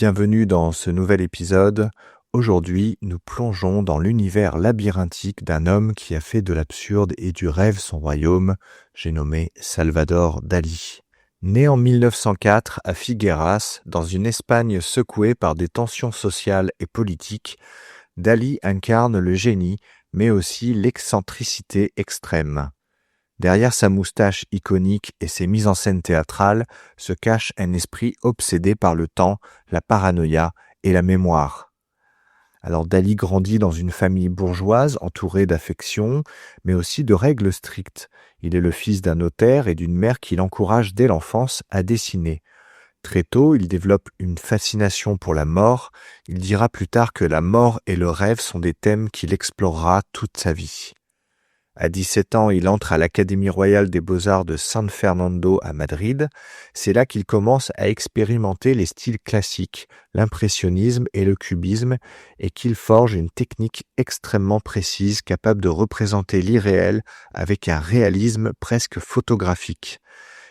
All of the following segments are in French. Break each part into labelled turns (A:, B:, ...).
A: Bienvenue dans ce nouvel épisode. Aujourd'hui, nous plongeons dans l'univers labyrinthique d'un homme qui a fait de l'absurde et du rêve son royaume, j'ai nommé Salvador Dalí. Né en 1904 à Figueras, dans une Espagne secouée par des tensions sociales et politiques, Dalí incarne le génie, mais aussi l'excentricité extrême. Derrière sa moustache iconique et ses mises en scène théâtrales se cache un esprit obsédé par le temps, la paranoïa et la mémoire. Alors Dalí grandit dans une famille bourgeoise entourée d'affection, mais aussi de règles strictes. Il est le fils d'un notaire et d'une mère qui l'encourage dès l'enfance à dessiner. Très tôt, il développe une fascination pour la mort. Il dira plus tard que la mort et le rêve sont des thèmes qu'il explorera toute sa vie. À 17 ans, il entre à l'Académie royale des beaux-arts de San Fernando à Madrid. C'est là qu'il commence à expérimenter les styles classiques, l'impressionnisme et le cubisme, et qu'il forge une technique extrêmement précise capable de représenter l'irréel avec un réalisme presque photographique.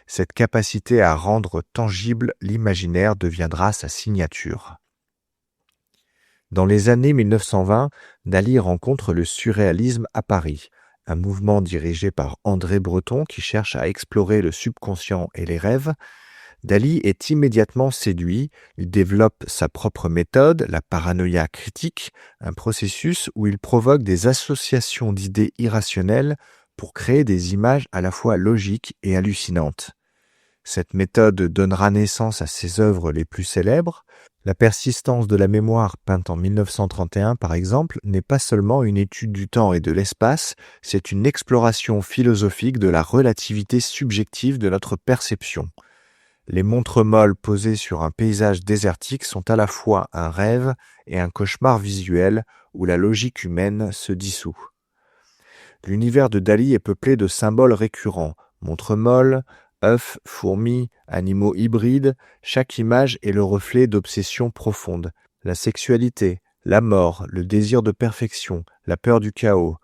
A: Cette capacité à rendre tangible l'imaginaire deviendra sa signature. Dans les années 1920, Dalí rencontre le surréalisme à Paris, un mouvement dirigé par André Breton qui cherche à explorer le subconscient et les rêves. Dalí est immédiatement séduit, il développe sa propre méthode, la paranoïa critique, un processus où il provoque des associations d'idées irrationnelles pour créer des images à la fois logiques et hallucinantes. Cette méthode donnera naissance à ses œuvres les plus célèbres. La persistance de la mémoire, peinte en 1931 par exemple, n'est pas seulement une étude du temps et de l'espace, c'est une exploration philosophique de la relativité subjective de notre perception. Les montres molles posées sur un paysage désertique sont à la fois un rêve et un cauchemar visuel où la logique humaine se dissout. L'univers de Dalí est peuplé de symboles récurrents, montres molles, œufs, fourmis, animaux hybrides, chaque image est le reflet d'obsessions profondes. La sexualité, la mort, le désir de perfection, la peur du chaos.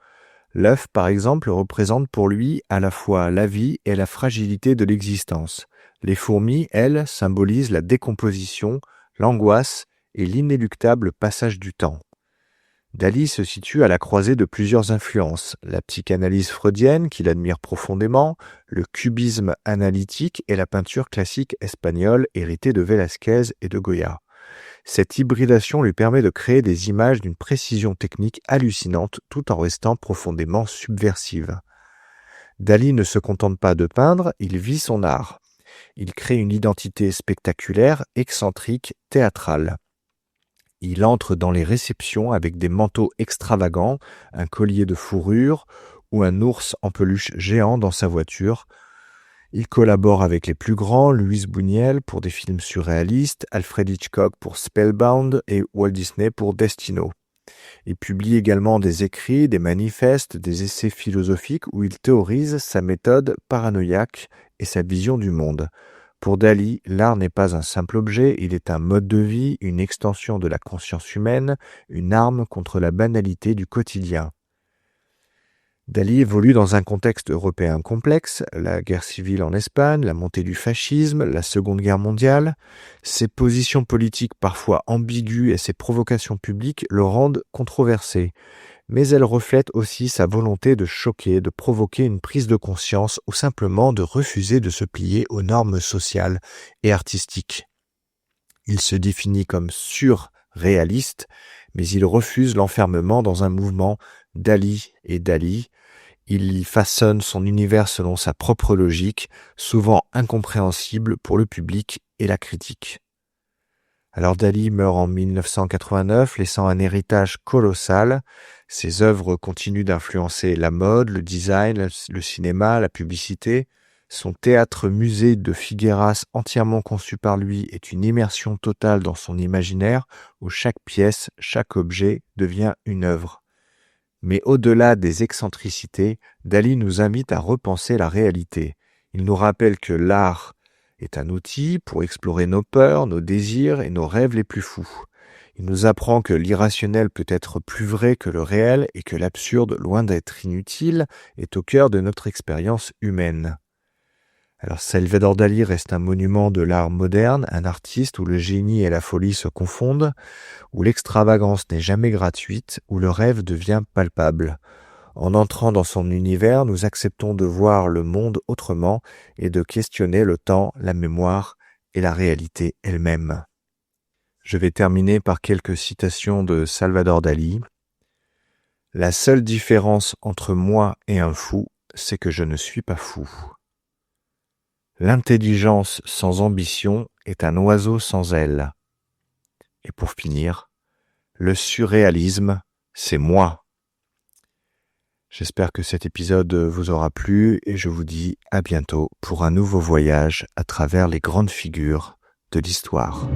A: L'œuf, par exemple, représente pour lui à la fois la vie et la fragilité de l'existence. Les fourmis, elles, symbolisent la décomposition, l'angoisse et l'inéluctable passage du temps. Dalí se situe à la croisée de plusieurs influences, la psychanalyse freudienne qu'il admire profondément, le cubisme analytique et la peinture classique espagnole héritée de Velázquez et de Goya. Cette hybridation lui permet de créer des images d'une précision technique hallucinante tout en restant profondément subversive. Dalí ne se contente pas de peindre, il vit son art. Il crée une identité spectaculaire, excentrique, théâtrale. Il entre dans les réceptions avec des manteaux extravagants, un collier de fourrure ou un ours en peluche géant dans sa voiture. Il collabore avec les plus grands, Luis Buñuel pour des films surréalistes, Alfred Hitchcock pour Spellbound et Walt Disney pour Destino. Il publie également des écrits, des manifestes, des essais philosophiques où il théorise sa méthode paranoïaque et sa vision du monde. Pour Dalí, l'art n'est pas un simple objet, il est un mode de vie, une extension de la conscience humaine, une arme contre la banalité du quotidien. Dalí évolue dans un contexte européen complexe, la guerre civile en Espagne, la montée du fascisme, la Seconde Guerre mondiale. Ses positions politiques parfois ambiguës et ses provocations publiques le rendent controversé. Mais elles reflètent aussi sa volonté de choquer, de provoquer une prise de conscience ou simplement de refuser de se plier aux normes sociales et artistiques. Il se définit comme surréaliste, mais il refuse l'enfermement dans un mouvement Dalí et Dalí. Il y façonne son univers selon sa propre logique, souvent incompréhensible pour le public et la critique. Alors Dalí meurt en 1989, laissant un héritage colossal. Ses œuvres continuent d'influencer la mode, le design, le cinéma, la publicité. Son théâtre-musée de Figueras, entièrement conçu par lui, est une immersion totale dans son imaginaire, où chaque pièce, chaque objet devient une œuvre. Mais au-delà des excentricités, Dalí nous invite à repenser la réalité. Il nous rappelle que l'art est un outil pour explorer nos peurs, nos désirs et nos rêves les plus fous. Il nous apprend que l'irrationnel peut être plus vrai que le réel et que l'absurde, loin d'être inutile, est au cœur de notre expérience humaine. Alors Salvador Dali reste un monument de l'art moderne, un artiste où le génie et la folie se confondent, où l'extravagance n'est jamais gratuite, où le rêve devient palpable. En entrant dans son univers, nous acceptons de voir le monde autrement et de questionner le temps, la mémoire et la réalité elle-même. Je vais terminer par quelques citations de Salvador Dali. La seule différence entre moi et un fou, c'est que je ne suis pas fou. L'intelligence sans ambition est un oiseau sans ailes. Et pour finir, le surréalisme, c'est moi. J'espère que cet épisode vous aura plu et je vous dis à bientôt pour un nouveau voyage à travers les grandes figures de l'histoire.